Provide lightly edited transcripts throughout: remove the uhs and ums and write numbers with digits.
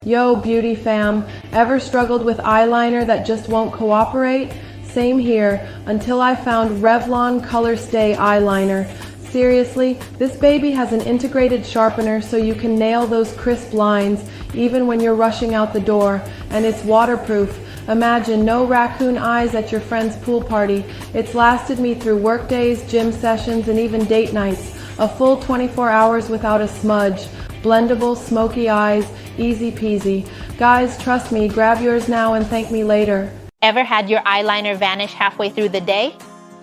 Yo, beauty fam, ever struggled with eyeliner that just won't cooperate? Same here, until I found Revlon ColorStay eyeliner. Seriously, this baby has an integrated sharpener so you can nail those crisp lines even when you're rushing out the door, and it's waterproof. Imagine no raccoon eyes at your friend's pool party. It's lasted me through work days, gym sessions, and even date nights. A full 24 hours without a smudge. Blendable, smoky eyes, easy peasy. Guys, trust me, grab yours now and thank me later. Ever had your eyeliner vanish halfway through the day?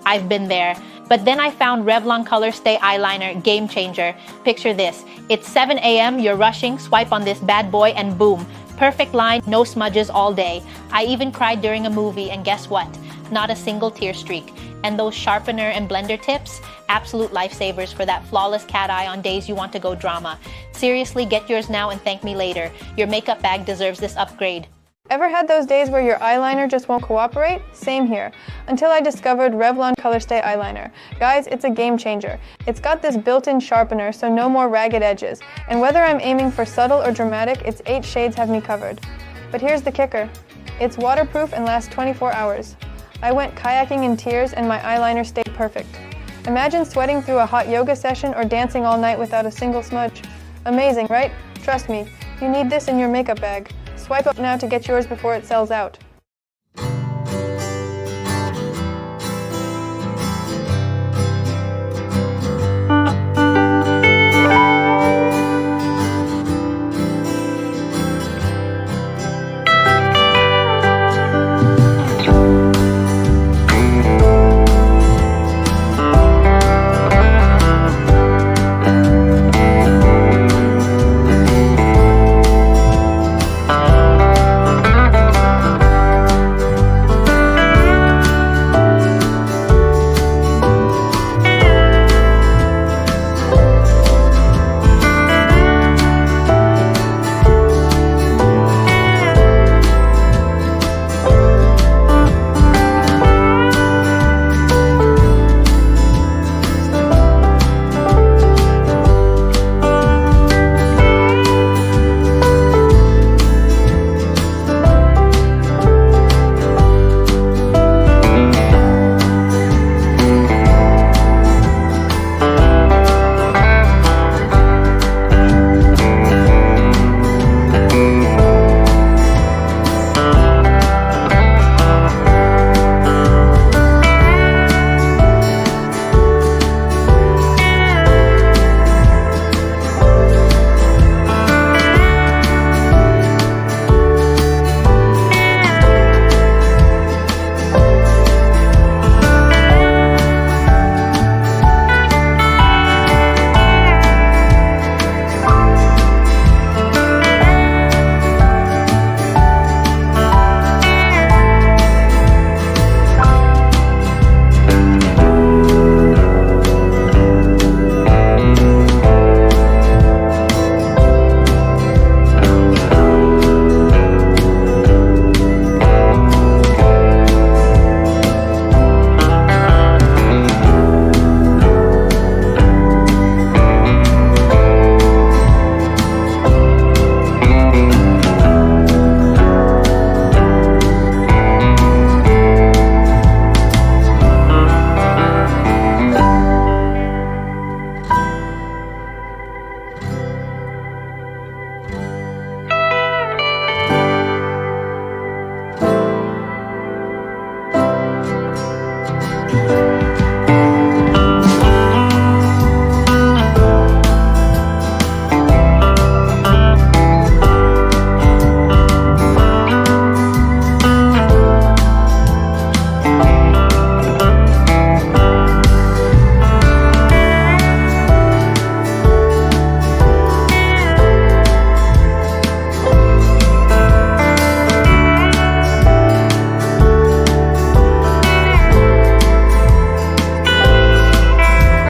I've been there. But then I found Revlon ColorStay eyeliner, game changer. Picture this. It's 7 a.m., you're rushing, swipe on this bad boy, and boom. Perfect line, no smudges all day. I even cried during a movie, and guess what? Not a single tear streak. And those sharpener and blender tips, absolute lifesavers for that flawless cat eye on days you want to go drama. Seriously, get yours now and thank me later. Your makeup bag deserves this upgrade. Ever had those days where your eyeliner just won't cooperate? Same here. Until I discovered Revlon ColorStay eyeliner. Guys, it's a game changer. It's got this built-in sharpener, so no more ragged edges. And whether I'm aiming for subtle or dramatic, its 8 shades have me covered. But here's the kicker. It's waterproof and lasts 24 hours. I went kayaking in tears and my eyeliner stayed perfect. Imagine sweating through a hot yoga session or dancing all night without a single smudge. Amazing, right? Trust me, you need this in your makeup bag. Swipe up now to get yours before it sells out.